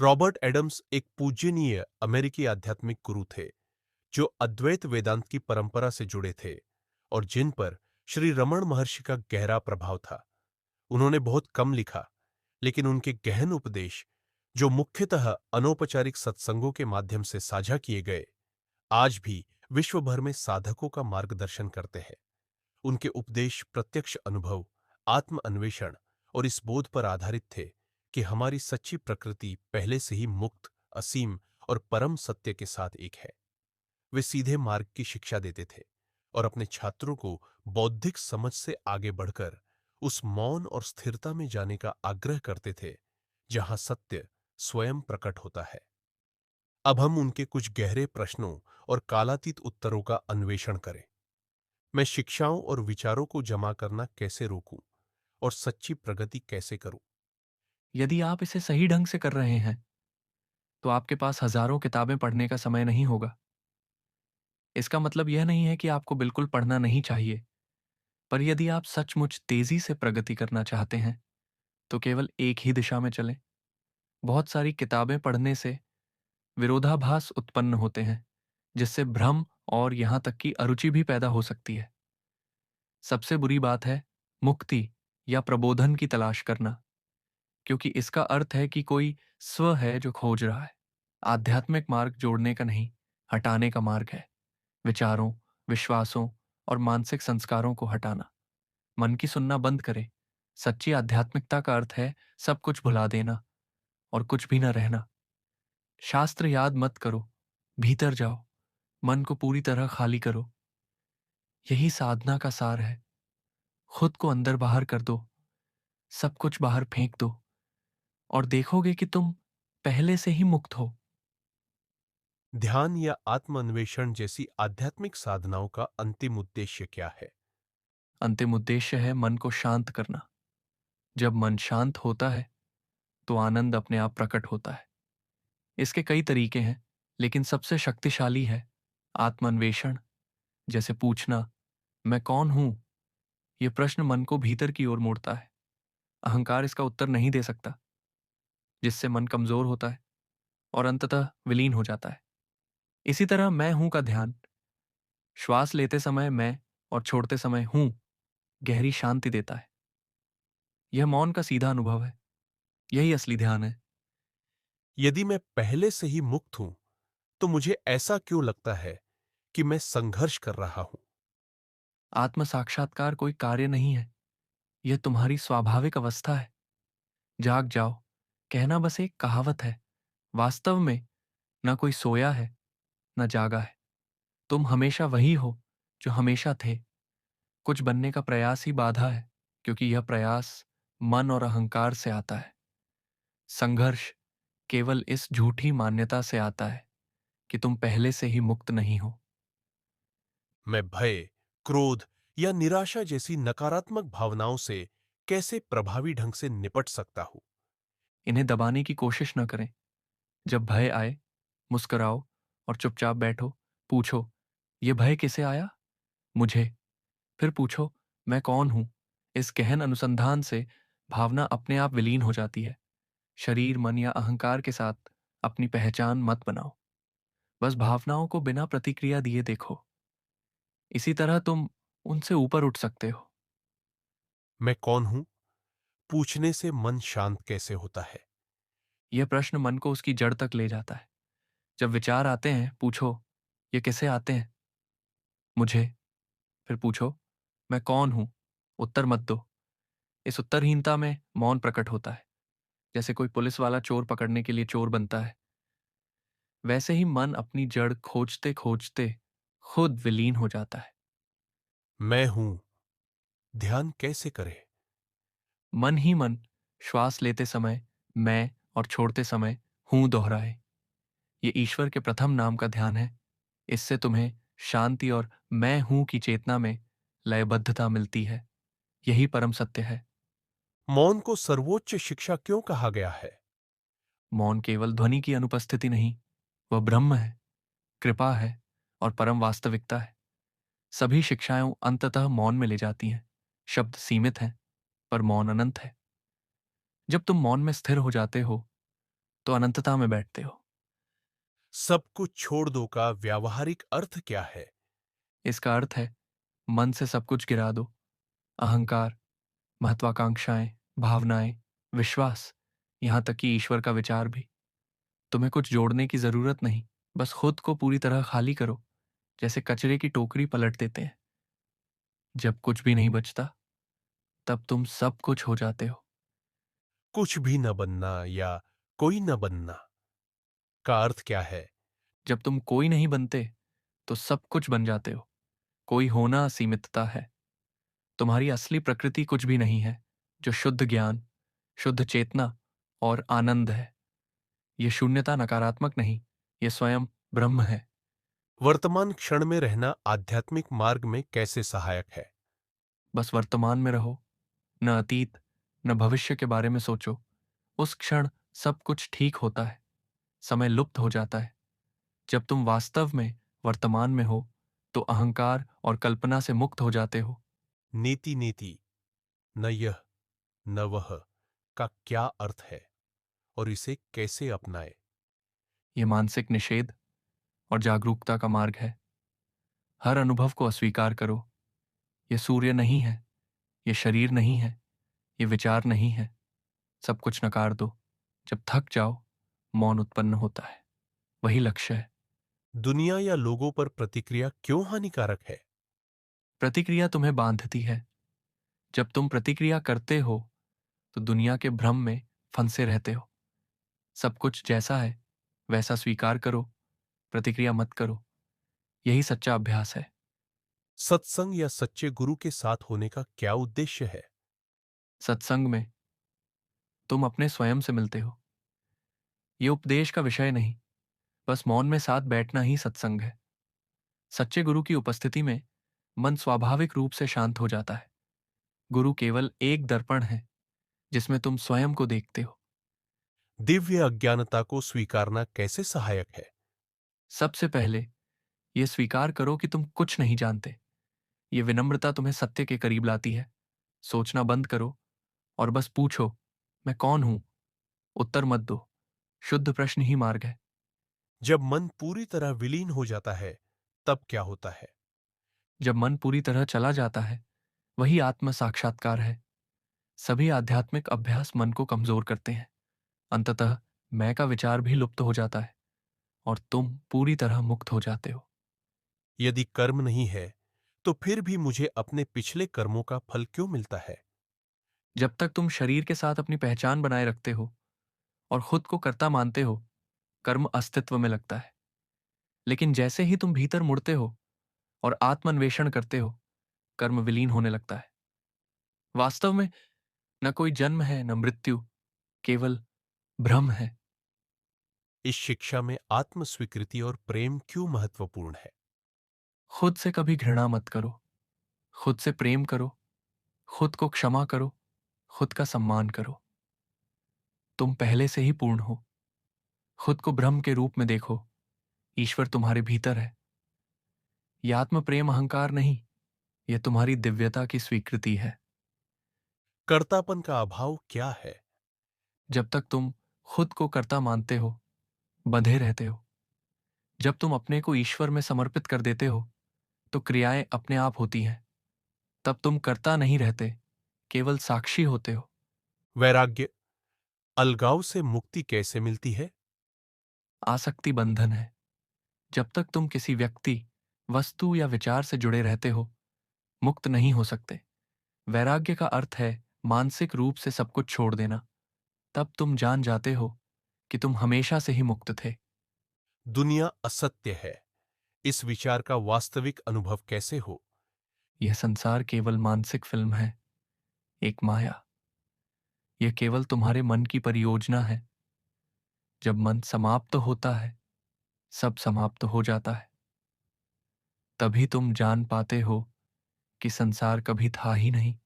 Robert Adams एक पूजनीय अमेरिकी आध्यात्मिक गुरु थे जो अद्वैत वेदांत की परंपरा से जुड़े थे और जिन पर श्री रमण महर्षि का गहरा प्रभाव था। उन्होंने बहुत कम लिखा, लेकिन उनके गहन उपदेश, जो मुख्यतः अनौपचारिक सत्संगों के माध्यम से साझा किए गए, आज भी विश्व भर में साधकों का मार्गदर्शन करते हैं। उनके उपदेश प्रत्यक्ष अनुभव, आत्म अन्वेषण और इस बोध पर आधारित थे कि हमारी सच्ची प्रकृति पहले से ही मुक्त, असीम और परम सत्य के साथ एक है। वे सीधे मार्ग की शिक्षा देते थे और अपने छात्रों को बौद्धिक समझ से आगे बढ़कर उस मौन और स्थिरता में जाने का आग्रह करते थे जहां सत्य स्वयं प्रकट होता है। अब हम उनके कुछ गहरे प्रश्नों और कालातीत उत्तरों का अन्वेषण करें। मैं शिक्षाओं और विचारों को जमा करना कैसे रोकूं और सच्ची प्रगति कैसे करूं? यदि आप इसे सही ढंग से कर रहे हैं, तो आपके पास हजारों किताबें पढ़ने का समय नहीं होगा। इसका मतलब यह नहीं है कि आपको बिल्कुल पढ़ना नहीं चाहिए, पर यदि आप सचमुच तेजी से प्रगति करना चाहते हैं, तो केवल एक ही दिशा में चलें। बहुत सारी किताबें पढ़ने से विरोधाभास उत्पन्न होते हैं, जिससे भ्रम और यहां तक कि अरुचि भी पैदा हो सकती है। सबसे बुरी बात है मुक्ति या प्रबोधन की तलाश करना, क्योंकि इसका अर्थ है कि कोई स्व है जो खोज रहा है। आध्यात्मिक मार्ग जोड़ने का नहीं, हटाने का मार्ग है। विचारों, विश्वासों और मानसिक संस्कारों को हटाना। मन की सुनना बंद करें। सच्ची आध्यात्मिकता का अर्थ है सब कुछ भुला देना और कुछ भी न रहना। शास्त्र याद मत करो, भीतर जाओ, मन को पूरी तरह खाली करो। यही साधना का सार है। खुद को अंदर बाहर कर दो, सब कुछ बाहर फेंक दो और देखोगे कि तुम पहले से ही मुक्त हो। ध्यान या आत्म अन्वेषण जैसी आध्यात्मिक साधनाओं का अंतिम उद्देश्य क्या है? अंतिम उद्देश्य है मन को शांत करना। जब मन शांत होता है, तो आनंद अपने आप प्रकट होता है। इसके कई तरीके हैं, लेकिन सबसे शक्तिशाली है आत्मान्वेषण। जैसे पूछना, मैं कौन हूं? यह प्रश्न मन को भीतर की ओर मोड़ता है। अहंकार इसका उत्तर नहीं दे सकता, जिससे मन कमजोर होता है और अंततः विलीन हो जाता है। इसी तरह मैं हूं का ध्यान, श्वास लेते समय मैं और छोड़ते समय हूं, गहरी शांति देता है। यह मौन का सीधा अनुभव है। यही असली ध्यान है। यदि मैं पहले से ही मुक्त हूं, तो मुझे ऐसा क्यों लगता है कि मैं संघर्ष कर रहा हूं? आत्म साक्षात्कार कोई कार्य नहीं है, यह तुम्हारी स्वाभाविक अवस्था है। जाग जाओ कहना बस एक कहावत है। वास्तव में न कोई सोया है, न जागा है। तुम हमेशा वही हो जो हमेशा थे। कुछ बनने का प्रयास ही बाधा है, क्योंकि यह प्रयास मन और अहंकार से आता है। संघर्ष केवल इस झूठी मान्यता से आता है कि तुम पहले से ही मुक्त नहीं हो। मैं भय, क्रोध या निराशा जैसी नकारात्मक भावनाओं से कैसे प्रभावी ढंग से निपट सकता हूं? इन्हें दबाने की कोशिश न करें। जब भय आए, मुस्कुराओ और चुपचाप बैठो। पूछो, यह भय किसे आया? मुझे। फिर पूछो, मैं कौन हूं? इस गहन अनुसंधान से भावना अपने आप विलीन हो जाती है। शरीर, मन या अहंकार के साथ अपनी पहचान मत बनाओ। बस भावनाओं को बिना प्रतिक्रिया दिए देखो। इसी तरह तुम उनसे ऊपर उठ सकते हो। मैं कौन हूं पूछने से मन शांत कैसे होता है? यह प्रश्न मन को उसकी जड़ तक ले जाता है। जब विचार आते हैं, पूछो, ये कैसे आते हैं? मुझे। फिर पूछो, मैं कौन हूं? उत्तर मत दो। इस उत्तरहीनता में मौन प्रकट होता है। जैसे कोई पुलिस वाला चोर पकड़ने के लिए चोर बनता है, वैसे ही मन अपनी जड़ खोजते खोजते खुद विलीन हो जाता है। मैं हूं ध्यान कैसे करें? मन ही मन श्वास लेते समय मैं और छोड़ते समय हूं दोहराए। ये ईश्वर के प्रथम नाम का ध्यान है। इससे तुम्हें शांति और मैं हूं की चेतना में लयबद्धता मिलती है। यही परम सत्य है। मौन को सर्वोच्च शिक्षा क्यों कहा गया है? मौन केवल ध्वनि की अनुपस्थिति नहीं, वह ब्रह्म है, कृपा है और परम वास्तविकता है। सभी शिक्षाएं अंततः मौन में ले जाती हैं। शब्द सीमित हैं, पर मौन अनंत है। जब तुम मौन में स्थिर हो जाते हो, तो अनंतता में बैठते हो। सब कुछ छोड़ दो का व्यावहारिक अर्थ क्या है? इसका अर्थ है मन से सब कुछ गिरा दो। अहंकार, महत्वाकांक्षाएं, भावनाएं, विश्वास, यहां तक कि ईश्वर का विचार भी। तुम्हें कुछ जोड़ने की जरूरत नहीं, बस खुद को पूरी तरह खाली करो, जैसे कचरे की टोकरी पलट देते हैं। जब कुछ भी नहीं बचता, तब तुम सब कुछ हो जाते हो। कुछ भी न बनना या कोई न बनना का अर्थ क्या है? जब तुम कोई नहीं बनते, तो सब कुछ बन जाते हो। कोई होना असीमितता है। तुम्हारी असली प्रकृति कुछ भी नहीं है, जो शुद्ध ज्ञान, शुद्ध चेतना और आनंद है। ये शून्यता नकारात्मक नहीं, ये स्वयं ब्रह्म है। वर्तमान क्षण में रहना आध्यात्मिक मार्ग में कैसे सहायक है? बस वर्तमान में रहो, न अतीत न भविष्य के बारे में सोचो। उस क्षण सब कुछ ठीक होता है, समय लुप्त हो जाता है। जब तुम वास्तव में वर्तमान में हो, तो अहंकार और कल्पना से मुक्त हो जाते हो। नीति नीति, न यह न वह का क्या अर्थ है और इसे कैसे अपनाए? ये मानसिक निषेध और जागरूकता का मार्ग है। हर अनुभव को अस्वीकार करो। ये सूर्य नहीं है, ये शरीर नहीं है, ये विचार नहीं है। सब कुछ नकार दो। जब थक जाओ, मौन उत्पन्न होता है। वही लक्ष्य है। दुनिया या लोगों पर प्रतिक्रिया क्यों हानिकारक है? प्रतिक्रिया तुम्हें बांधती है। जब तुम प्रतिक्रिया करते हो, तो दुनिया के भ्रम में फंसे रहते हो। सब कुछ जैसा है वैसा स्वीकार करो, प्रतिक्रिया मत करो। यही सच्चा अभ्यास है। सत्संग या सच्चे गुरु के साथ होने का क्या उद्देश्य है? सत्संग में तुम अपने स्वयं से मिलते हो। ये उपदेश का विषय नहीं, बस मौन में साथ बैठना ही सत्संग है। सच्चे गुरु की उपस्थिति में मन स्वाभाविक रूप से शांत हो जाता है। गुरु केवल एक दर्पण है, जिसमें तुम स्वयं को देखते हो। दिव्य अज्ञानता को स्वीकारना कैसे सहायक है? सबसे पहले यह स्वीकार करो कि तुम कुछ नहीं जानते। ये विनम्रता तुम्हें सत्य के करीब लाती है। सोचना बंद करो और बस पूछो, मैं कौन हूं? उत्तर मत दो। शुद्ध प्रश्न ही मार्ग है। जब मन पूरी तरह विलीन हो जाता है, तब क्या होता है? जब मन पूरी तरह चला जाता है, वही आत्म साक्षात्कार है। सभी आध्यात्मिक अभ्यास मन को कमजोर करते हैं। अंततः मैं का विचार भी लुप्त हो जाता है और तुम पूरी तरह मुक्त हो जाते हो। यदि कर्म नहीं है, तो फिर भी मुझे अपने पिछले कर्मों का फल क्यों मिलता है? जब तक तुम शरीर के साथ अपनी पहचान बनाए रखते हो और खुद को कर्ता मानते हो, कर्म अस्तित्व में लगता है। लेकिन जैसे ही तुम भीतर मुड़ते हो और आत्मान्वेषण करते हो, कर्म विलीन होने लगता है। वास्तव में न कोई जन्म है न मृत्यु, केवल भ्रम है। इस शिक्षा में आत्म स्वीकृति और प्रेम क्यों महत्वपूर्ण है? खुद से कभी घृणा मत करो, खुद से प्रेम करो, खुद को क्षमा करो, खुद का सम्मान करो। तुम पहले से ही पूर्ण हो। खुद को ब्रह्म के रूप में देखो। ईश्वर तुम्हारे भीतर है। यह आत्म प्रेम अहंकार नहीं, यह तुम्हारी दिव्यता की स्वीकृति है। कर्तापन का अभाव क्या है? जब तक तुम खुद को कर्ता मानते हो, बंधे रहते हो। जब तुम अपने को ईश्वर में समर्पित कर देते हो, तो क्रियाएं अपने आप होती हैं। तब तुम कर्ता नहीं रहते, केवल साक्षी होते हो। वैराग्य, अलगाव से मुक्ति कैसे मिलती है? आसक्ति बंधन है। जब तक तुम किसी व्यक्ति, वस्तु या विचार से जुड़े रहते हो, मुक्त नहीं हो सकते। वैराग्य का अर्थ है मानसिक रूप से सब कुछ छोड़ देना। तब तुम जान जाते हो कि तुम हमेशा से ही मुक्त थे। दुनिया असत्य है, इस विचार का वास्तविक अनुभव कैसे हो? यह संसार केवल मानसिक फिल्म है, एक माया। यह केवल तुम्हारे मन की परियोजना है। जब मन समाप्त होता है, सब समाप्त हो जाता है। तभी तुम जान पाते हो कि संसार कभी था ही नहीं।